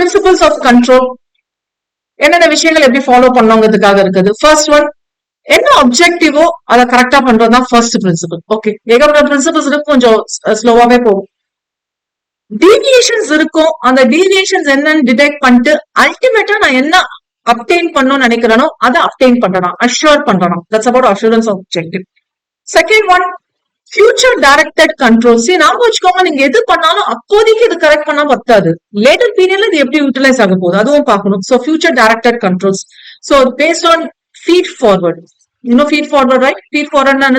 Principles of control என்னென்ன விஷயங்கள் எப்படி ஃபாலோ பண்ணோங்கிறதுக்காக இருக்குது. ஃபர்ஸ்ட் ஒன், என்ன அப்ஜெக்டிவோ அதை கரெக்டா பண்றதுதான் ஃபர்ஸ்ட் பிரின்சிபல். ஓகே, ஏகப்பட்ட பிரின்சிபல்ஸ் இருக்கும், கொஞ்சம் ஸ்லோவாவே போகும். டீவியேஷன்ஸ் இருக்கும், அந்த டீவியேஷன்ஸ் என்னன்னு டிடெக்ட் பண்ணிட்டு அல்டிமேட்டா நான் என்ன அப்டெயின் பண்ணணும்னு நினைக்கிறேனோ அதை அப்டெயின் பண்றேன், அஷ்யூர் பண்றேன். That's about assurance of objective. Second one, future directed control. சரி, நாம வச்சுக்கோங்க, நீங்க எது பண்ணாலும் அப்போதைக்கு இது கரெக்ட் பண்ணா பத்தாது, லேட்டர் பீரியட்ல இது எப்படி யூட்டிலைஸ் ஆக போகுது அதுவும் பார்க்கணும். So future directed controls. So based on feed forward. இன்னும் ஃபீட் ஃபார்வர்ட், ரைட்? ஃபீட் ஃபார்வர்ட்னா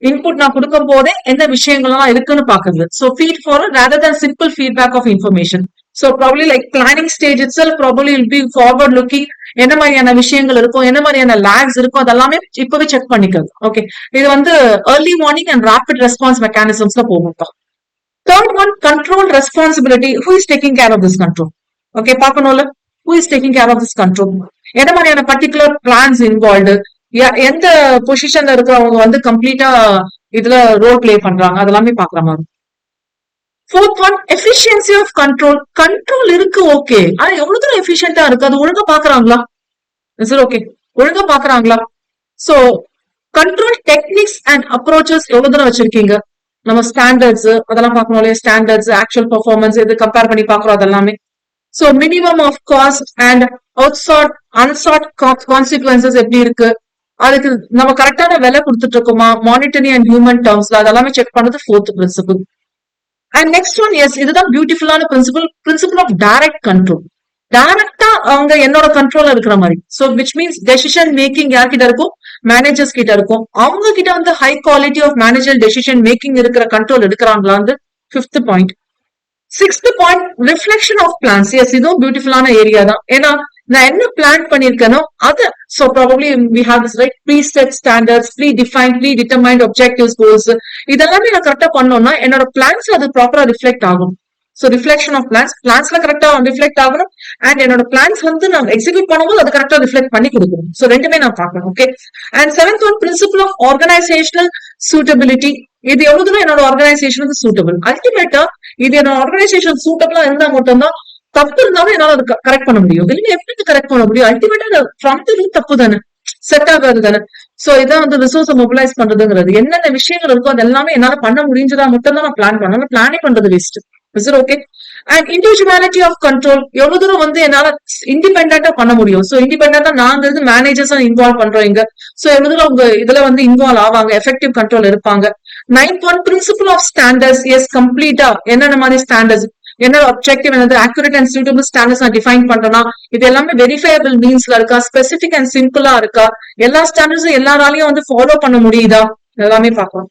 இன்புட் நான் கொடுக்கும் போதே எந்த விஷயங்கள்லாம் இருக்குன்னு பாக்குறது. So feed forward rather than simple feedback of information. So probably like planning stage itself probably will be forward looking. என்ன மாதிரியான விஷயங்கள் இருக்கும், என்ன மாதிரியான லேக்ஸ் இருக்கும், அதெல்லாமே இப்பவே செக் பண்ணிக்கிறது. ஓகே, இது early warning and rapid response மெக்கானிசம்ஸ்ல போகும். Third one, control responsibility. Who is taking care of this control? Okay, பார்க்கணும்ல, who is taking care of this control, என்ன மாதிரியான பர்டிகுலர் பிளான்ஸ் இன்வால்வ்டு, எந்த பொசிஷன்ல இருக்கிறவங்க கம்ப்ளீட்டா இதுல ரோல் பிளே பண்றாங்க, அதெல்லாமே பாக்குற மாதிரி. Fourth one, efficiency of control. Control இருக்கு, ஓகே, ஆனா எவ்வளவு தூரம் எஃபிஷியன்டா இருக்கு, அது ஒழுங்கா பாக்குறாங்களா? ஓகே, ஒழுங்கா பாக்குறாங்களா? So control techniques and approaches எவ்வளவு தூரம் வச்சிருக்கீங்க, நம்ம ஸ்டாண்டர்ட்ஸ் அதெல்லாம் பார்க்கணும் இல்லையா? ஸ்டாண்டர்ட்ஸ், ஆக்சுவல் பெர்ஃபார்மன்ஸ் இது கம்பேர் பண்ணி பாக்குறோம் அதெல்லாமே. So minimum of cost and அவுட்சார்ட் அன்சார்ட் கான்சிக்வன்சஸ் எப்படி இருக்கு, அதுக்கு நம்ம கரெக்டான விலை கொடுத்துட்டு இருக்கோமா, மானிட்டரி அண்ட் ஹியூமன் டேர்ம்ஸ்ல அதெல்லாமே செக் பண்றது fourth principle. And next one, yes, இதுதான் பியூட்டிஃபுல்லான principle, principle of direct control. டைரக்டா அவங்க என்னோட கண்ட்ரோல்ல இருக்கிற மாதிரி. So which means decision making யார்கிட்ட இருக்கும், மேனேஜர்ஸ் கிட்ட இருக்கும். அவங்க கிட்ட high quality of manager decision making இருக்கிற கண்ட்ரோல் எடுக்கிறாங்களா? Fifth point. Sixth point, reflection of plans. Yes, இதுவும் பியூட்டிஃபுல்லான ஏரியா தான். ஏன்னா நான் என்ன பிளான் பண்ணிருக்கேனோ அது, so probably we have this right preset standards, predefined, predetermined objectives, goals, இதெல்லாமே நான் கரெக்டா பண்ணோம்னா என்னோட பிளான்ஸ் அது ப்ராப்பரா ரிஃப்ளெக்ட் ஆகும். சோ ரிஃப்ளெக்ஷன் ஆஃப் பிளான்ஸ்ல கரெக்டா ரிஃப்ளெக்ட் ஆகணும். அண்ட் என்னோட பிளான்ஸ் நான் எக்ஸிக்யூட் பண்ணும்போது அது கரெக்டா ரிஃப்ளெக்ட் பண்ணி கொடுக்கணும். சோ ரெண்டுமே நான் பார்க்கணும். Okay. And seventh one, principle of organisational suitability. இது எவ்வளவு தூரம் என்னோட ஆர்கனைசேஷனுக்கு சூட்டபிள். அல்டிமேட்டா இது என்னோட ஆர்கனைசேஷன் சூட்டபிளா இருந்தா மட்டும்தான், தப்பு இருந்தாலும் என்னால அது கரெக்ட் பண்ண முடியும். இல்லைன்னா எப்படி கரெக்ட் பண்ண முடியும்? அல்டிமேட்டா ஃப்ரம் தி ரூட் தப்பு தானே, செட் ஆகாது தானே. சோ இதான் ரிசோர்ஸ் மொபிலைஸ் பண்றதுங்கிறது. என்னென்ன விஷயங்கள் இருக்கோ அது எல்லாமே என்னால பண்ண முடிஞ்சதா மட்டும் தான் நான் பிளான் பண்ணணும். பிளானே பண்றது waste. Is it okay? And individuality of control. எவ்வளவு தூரம் என்னால இண்டிபெண்டா பண்ண முடியும். சோ இண்டிபெண்டா நாங்க மேனேஜர்ஸ் இன்வால்வ் பண்றோம் இங்க. சோ எவ்வளவு தூரம் அவங்க இதுல இன்வால்வ் ஆவாங்க, எஃபெக்டிவ் கண்ட்ரோல் இருப்பாங்க. Ninth one, principle of standards. Yes, கம்ப்ளீட்டா என்னென்ன மாதிரி ஸ்டாண்டர்ட்ஸ், என்ன objective, accurate and suitable standards நான் டிஃபைன் பண்றேன்னா இது எல்லாமே வெரிஃபையபிள் மீன்ஸ்ல இருக்கா, ஸ்பெசிபிக் அண்ட் சிம்பிளா இருக்கா, எல்லா ஸ்டாண்டர்ட்ஸும் எல்லாராலையும் ஃபாலோ பண்ண முடியுதா, எல்லாமே பார்க்கலாம்.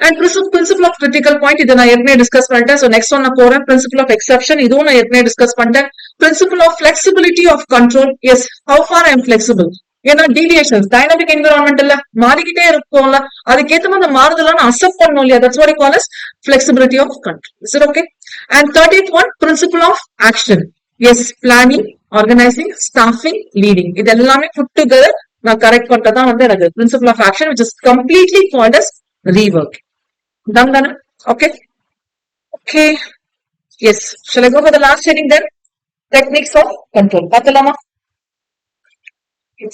And principle of critical point, இதை நான் ஏற்கனவே டிஸ்கஸ் பண்ணிட்டேன். சோ நெக்ஸ்ட் ஒன் நான் போறேன். பிரின்சிபல் ஆஃப் எக்ஸெப்ஷன், இதுவும் நான் ஏற்கனவே டிஸ்கஸ் பண்ணிட்டேன். Principle of flexibility of control. Yes, how far I am flexible. ஏன்னா டீவியேஷன்ஸ் டைனமிக் என்விரான்மெண்ட் இல்ல, மாறிக்கிட்டே இருக்கும்ல, அதுக்கேற்ற மாதிரி மாறுதலாம் அக்செப்ட் பண்ணணும் இல்லையா? That's what we call as flexibility of control. Is it okay? And 13th one, principle of action. Yes, planning, organising, staffing, leading, இது எல்லாமே புட் டுகெதர் நான் கரெக்ட் பண்றதான் எனக்கு principle of action, which is completely called as rework. Done தானே? Okay okay. Yes, shall I go for the last heading then? Techniques of control. பார்த்தலாமா?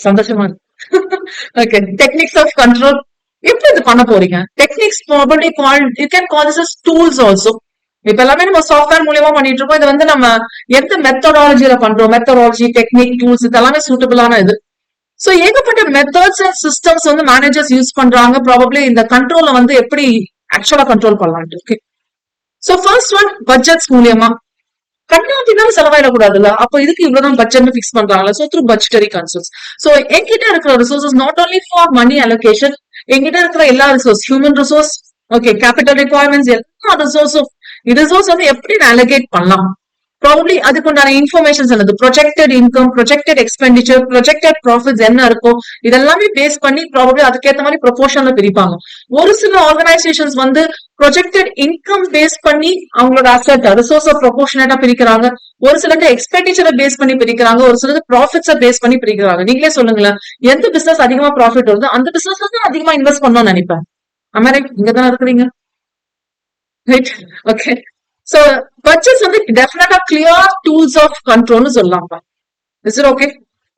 சந்தோஷமா okay. Techniques of control எப்படி இது பண்ண போறீங்க? Techniques probably called, you can call this as tools also. இப்ப எல்லாமே நம்ம software மூலியமா பண்ணிட்டு இருக்கோம். இது நம்ம எந்த மெத்தடாலஜில பண்றோம், மெத்தடாலஜி, டெக்னிக், டூல்ஸ் இதெல்லாமே சூட்டபிளான இது. சோ ஏகப்பட்ட methods and systems managers use பண்றாங்க. ப்ராபபிலி இந்த கண்ட்ரோல எப்படி ஆக்சுவலா கண்ட்ரோல் பண்ணலாம். Okay. So first one, budgets மூலியமா. கண்ணாட்டினாலும் செலவாயிடக்கூடாதுல்ல, அப்போ இதுக்கு இவ்வளவுதான் பட்ஜெட் பிக்ஸ் பண்றாங்களா? So through budgetary consoles. So என்கிட்ட இருக்கிற resources not only for money allocation, என்கிட்ட இருக்கிற எல்லா resource, human resource, okay, capital requirements, எல்லா ரிசோர்ஸும் எப்படி அலோகேட் பண்ணலாம், ப்ராபபிலி அதுக்குண்டான இன்ஃபர்மேஷன்ஸ் என்னது, projected income, projected expenditure, projected profits என்ன இருக்கும், இதெல்லாமே பேஸ் பண்ணி ப்ராபபிலி அதுக்கேற்ற மாதிரி ப்ரொபோர்ஷன்ல பிரிப்பாங்க. ஒரு சில ஆர்கனைசேஷன்ஸ் ப்ரொஜெக்டட் இன்கம் பேஸ் பண்ணி அவங்களோட அசெட் ரிசோர்ஸ் ப்ரொபோர்ஷனேட்டா பிரிக்கிறாங்க. ஒரு சிலருக்கு எக்ஸ்பெண்டிச்சரை பேஸ் பண்ணி பிரிக்கிறாங்க. ஒரு சிலருக்கு ப்ராஃபிட்ஸை பேஸ் பண்ணி பிரிக்கிறாங்க. நீங்களே சொல்லுங்களேன், எந்த பிசினஸ் அதிகமா ப்ராஃபிட் வருது அந்த பிசினஸ் தான் அதிகமா இன்வெஸ்ட் பண்ணணும்னு நினைப்பேன். அமெரிக்கா இங்க தானே இருக்கிறீங்க, ரைட்? ஓகே. சோ பட்ஜெட்ஸ் வந்து டெஃபினட்டா கிளியர் டூல்ஸ் ஆஃப் கண்ட்ரோல்னு சொல்லலாம். Is it okay?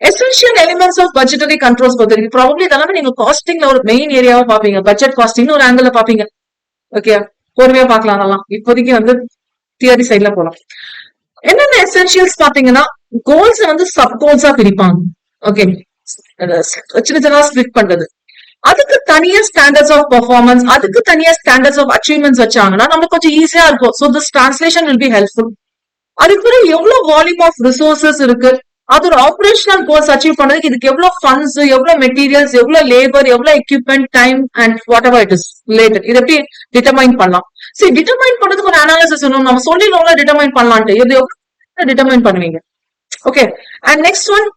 Essential elements of budgetary controls பொறுத்தவரைக்கும் ப்ராபப்ளி இதெல்லாம் நீங்க காஸ்டிங்ல ஒரு மெயின் ஏரியாவா பாப்பீங்க. பட்ஜெட் காஸ்டிங் ஒரு ஆங்கிள் பாப்பீங்க. ஓகே, பொறுமையா பாக்கலாம். அதெல்லாம் இப்போதைக்கு வந்து தியரி சைட்ல போலாம். என்னென்ன எசென்ஷியல்ஸ் பாத்தீங்கன்னா கோல்ஸ் வந்து சப் கோல்ஸா பிரிப்பாங்க. ஓகே, சின்ன சின்னதா ஸ்பிளிட் பண்றது. அதுக்கு தனியா ஸ்டாண்டர்ட்ஸ் ஆஃப் பெர்ஃபார்மன்ஸ், அதுக்கு தனியா ஸ்டாண்டர்ட்ஸ் ஆஃப் அச்சீவ்மெண்ட்ஸ் வச்சாங்கன்னா நமக்கு கொஞ்சம் ஈஸியா இருக்கும். So this translation will be helpful. அதுக்கு எவ்வளவு வால்யூம் ஆஃப் ரிசோர்சஸ் இருக்கு, அது ஒரு ஆபரேஷனல் கோல்ஸ் அச்சீவ் பண்ணதுக்கு இதுக்கு எவ்வளவு ஃபண்ட்ஸ், எவ்வளவு மெட்டீரியல்ஸ், எவ்வளவு லேபர், எவ்வளவு equipment, time and what ever it is related, இதை எப்படி டிட்டர்மைன் பண்ணலாம். சரி, டிட்டர்மைன் பண்றதுக்கு ஒரு அனாலிசிஸ் வேணும். நம்ம சொல்லிடுவோம்ல டிட்டர்மைன் பண்ணலான்ட்டு, இது எவ்வளவு டிட்டர்மைன் பண்ணுவீங்க. ஓகே, அண்ட் நெக்ஸ்ட் ஒன்,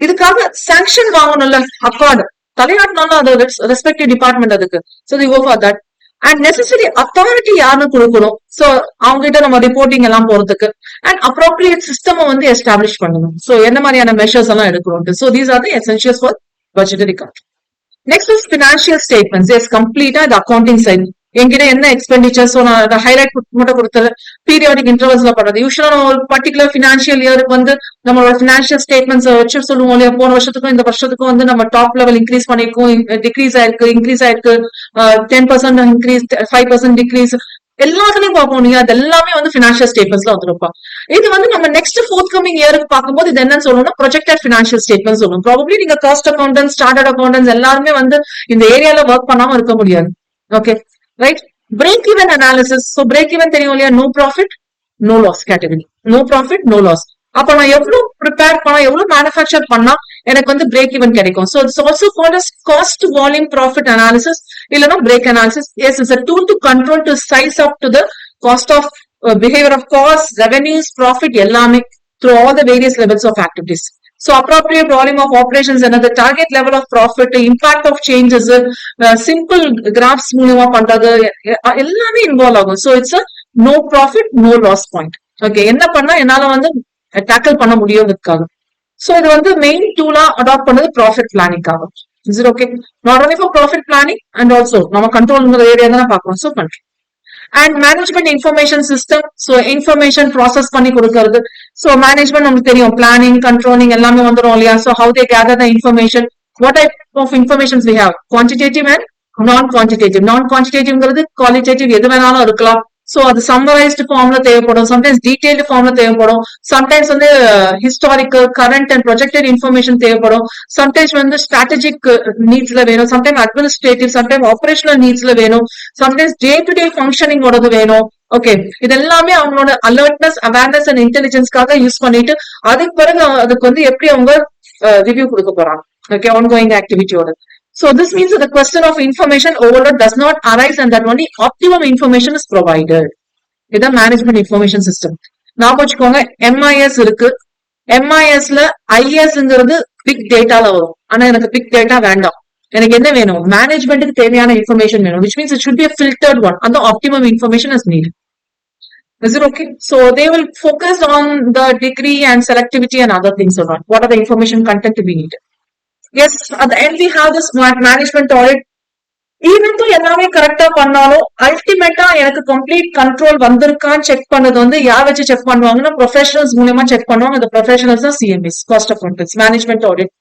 இதுக்காக சாங்ஷன் வாங்கணும்ல, அக்கார்டு தலையாட்டினாலும் அது ரெஸ்பெக்டிவ் டிபார்ட்மெண்ட் அதுக்கு. So the go for that. And necessary authority யாருன்னு கொடுக்கணும். சோ அவங்க கிட்ட நம்ம ரிப்போர்ட்டிங் எல்லாம் போறதுக்கு அண்ட் அப்ரோப்ரியேட் சிஸ்டம் வந்து எஸ்டாப்ளிஷ் பண்ணணும். சோ என்ன மாதிரியான மெஷர்ஸ் எல்லாம் எடுக்கணும். So these are the essentials for budgetary control. Next is financial statements. Yes, கம்ப்ளீட்டா இது அக்கௌண்டிங் சைட். என்கிட்ட என்ன எக்ஸ்பெண்டிச்சர், சோ நான் ஹைலைட் மட்டும் கொடுத்தது. பீரியாடிக் இன்டர்வல்ஸ்ல பண்றது. யூஸ்வலா நம்ம ஒரு பர்டிகுலர் ஃபினான்ஷியல் இயருக்கு வந்து நம்மளோட ஃபினான்ஷியல் ஸ்டேட்மெண்ட்ஸ் வச்சு சொல்லுவோம் இல்லையா, போன வருஷத்துக்கும் இந்த வருஷத்துக்கும் வந்து நம்ம டாப் லெவல் இன்க்ரீஸ் பண்ணிருக்கோம், டிக்ரீஸ் ஆயிருக்கு, இன்க்ரீஸ் ஆயிருக்கு, 10% இன்க்ரீஸ், 5% டிக்ரீஸ், எல்லாத்துலயும் பார்ப்போம் நீங்க. அது எல்லாமே வந்து பினான்சியல் ஸ்டேட்மெண்ட்ஸ்ல வந்துருப்போம். இது வந்து நம்ம நெக்ஸ்ட் ஃபோர்த் கமிங் இயருக்கு பார்க்கும்போது இது என்னன்னு சொல்லணும்னா ப்ரொஜெக்டட் பினான்சியல் ஸ்டேட்மெண்ட் சொல்லணும். ப்ராபப்ளி நீங்க காஸ்ட் அக்கௌண்டன்ஸ், சார்ட்டர்ட் அக்கௌண்டன்ஸ் எல்லாருமே வந்து இந்த ஏரியால ஒர்க் பண்ணாம இருக்க முடியாது. Okay, right. Break even analysis. So break even தெரியும் இல்லையா, no profit no loss category. No profit no loss. அப்ப நான் எவ்வளவு ப்ரிப்பேர் பண்ணா, எவ்வளவு மேனுஃபேக்சர் பண்ணா எனக்கு வந்து பிரேக் ஈவன் கிடைக்கும். So it's also called as cost volume profit analysis, இல்லனா break analysis. Yes, it's a tool to control to size up to the cost of behavior of costs, revenues, profit எல்லாமே through all the various levels of activities. So appropriate volume of operations, another target level of profit, impact of changes, simple graphs மூலமா பண்றது எல்லாமே involve ஆகும். So it's a no profit no loss point. Okay, என்ன பண்ணா என்னால வந்து tackle பண்ண முடியும்ன்றதுக்காக. சோ இது வந்து மெயின் டூலா அடாப்ட் பண்ணது ப்ராஃபிட் பிளானிங்காக. Is it okay? Not only for profit planning and also நம்ம கண்ட்ரோல்ங்கிற ஏரியா தான் பாக்குறோம். சோ பண்றோம். And management information system. So information process பண்ணி கொடுக்கறது. சோ மேனேஜ்மெண்ட் நமக்கு தெரியும், பிளானிங், கண்ட்ரோலிங் எல்லாமே வந்துடும் இல்லையா. So how they gather the information, what type of informations we have, quantitative and non quantitative. Non குவான்டிடேட்டிவ்ங்கிறது குவாலிட்டேட்டிவ் எது வேணாலும் இருக்கலாம். சோ அது சம்மரைஸ்டு ஃபார்ம்ல தேவைப்படும், சம்டைம்ஸ் டீடைல்டு ஃபார்ம்ல தேவைப்படும், சம்டைம்ஸ் வந்து historical, current and projected information தேவைப்படும், சம்டைம்ஸ் வந்து ஸ்ட்ராட்டஜிக் நீட்ஸ்ல வேணும், சம்டைம் அட்மினிஸ்ட்ரேட்டிவ், சம்டைம் ஆபரேஷனல் நீட்ஸ்ல வேணும், sometimes day to day functioning ஓடது வேணும். ஓகே, இது எல்லாமே அவங்களோட அலர்ட்னஸ், அவேர்னஸ் அண்ட் இன்டெலிஜென்ஸ்க்காக யூஸ் பண்ணிட்டு அதுக்கு பிறகு அதுக்கு வந்து எப்படி அவங்க ரிவ்யூ கொடுக்க போறாங்க. ஓகே, ஆன்கோயிங் ஆக்டிவிட்டியோட. So this means that the question of information overload does not arise and that only optimum information is provided. இது மேனேஜ்மெண்ட் இன்ஃபர்மேஷன் சிஸ்டம். நான் வச்சுக்கோங்க, MIS இருக்கு. MISல ISங்கிறது பிக் டேட்டால வரும். ஆனா எனக்கு பிக் டேட்டா வேண்டாம். எனக்கு என்ன வேணும், மேனேஜ்மெண்ட்டுக்கு தேவையான இன்ஃபர்மேஷன் வேணும், which means it should be a filtered one and the optimum information is needed. Is it okay? So they will focus on the degree and selectivity and other things or not. What are the information content we need? Yes, at the end we have this management audit. Even though எல்லாமே கரெக்டா பண்ணாலும் அல்டிமேட்டா எனக்கு complete control வந்திருக்கான்னு check பண்ணது வந்து யார் வச்சு செக் பண்ணுவாங்கன்னா ப்ரொஃபஷனல்ஸ் மூலமா செக் பண்ணுவாங்க. அந்த ப்ரொஃபஷனல்ஸ் தான் CMS, cost accountants, management audit.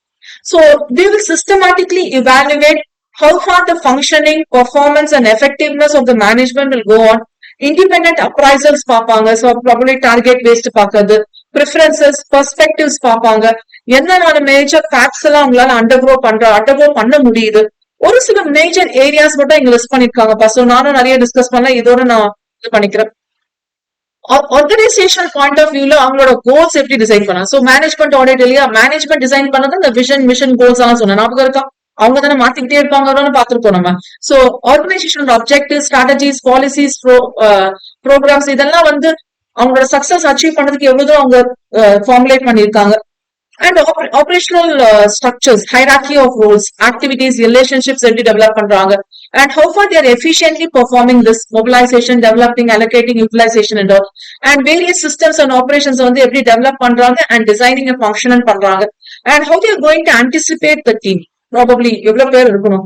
So they will systematically evaluate how far the functioning, performance and effectiveness of the management will go on. Independent appraisals பார்ப்பாங்க. So probably target based பார்க்கறது, preferences, perspectives பார்ப்பாங்க. என்ன major facts எல்லாம் உங்களால undergo பண்ண முடியுது. ஒரு சில மேஜர் ஏரியாஸ் மட்டும் இங்க லிஸ்ட் பண்ணிருக்காங்க. சோ நானும் நிறைய டிஸ்கஸ் பண்ணல, இதோட நான் இது பண்ணிக்கிறேன். ஆர்கனைசேஷனல் பாயிண்ட் ஆஃப் வியூல அவங்களோட கோல்ஸ் எப்படி டிசைன் பண்ணலாம். சோ மேனேஜ்மெண்ட் ஆடிட் இல்லையா, மேனேஜ்மெண்ட் டிசைன் பண்ணது இந்த மிஷன் கோல்ஸ் எல்லாம் சொன்னேன், ஞாபகம் இருக்கா? அவங்க தானே மாத்திக்கிட்டே இருப்பாங்கன்னு பாத்துருக்கோம் நம்ம. So organisational objectives, strategies, policies, programmes இதெல்லாம் வந்து அவங்களோட சக்சஸ் அச்சீவ் பண்ணதுக்கு எவ்வளவு அவங்க ஃபார்முலேட் பண்ணிருக்காங்க. And operational structures, hierarchy of roles, activities, relationships எப்படி டெவலப் பண்றாங்க, and how far they are efficiently performing this mobilization, developing, allocating, utilization and all, and various systems and operations வந்து எப்படி develop பண்றாங்க and designing a function பண்றாங்க, and how they are going to anticipate the team. Probably எவ்வளவு பேர் இருக்கணும்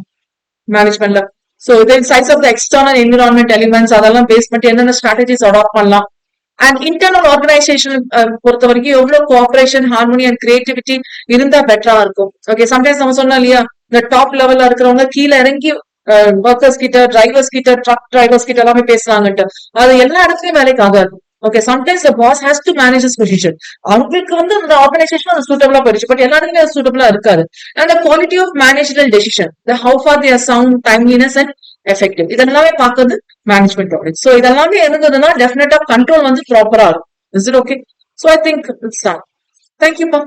மேனேஜ்மெண்ட்ல. So the size of the external environment elements அதெல்லாம் base பண்ணி என்னென்ன strategies அடாப்ட் பண்ணலாம், அண்ட் இன்டர்னல் ஆர்கனைசேஷன் பொறுத்த வரைக்கும் எவ்வளவு கோஆபரேஷன், ஹார்மோனி அண்ட் கிரியேட்டிவிட்டி இருந்தா பெட்டரா இருக்கும். ஓகே, சம்டைம்ஸ் நம்ம சொன்னோம் இல்லையா, இந்த டாப் லெவல்ல இருக்கிறவங்க கீழே இறங்கி ஒர்க்கர்ஸ் கிட்ட, டிரைவர்ஸ் கிட்ட, ட்ரக் டிரைவர்ஸ் கிட்ட எல்லாமே பேசுறாங்கன்ட்டு. அது எல்லா இடத்துலயும் வேலைக்கு ஆகாது. Okay, sometimes the boss has to manage this position. அவங்களுக்கு வந்து அந்த ஆர்கனைசேஷன் அது சூட்டபிளா போயிடுச்சு, பட் எல்லா இடத்துலயும் அது சூட்டபிளா இருக்காது. And the quality of managerial decision, the how far they're sound, timeliness and effective, இதெல்லாமே பார்க்கறது மேனேஜ்மெண்ட் ஆடிட். சோ இதெல்லாமே இருந்ததுன்னா டெஃபினட்டா கண்ட்ரோல் வந்து ப்ராப்பரா இருக்கும். Is it okay? So I think it's done. தேங்க்யூப்பா.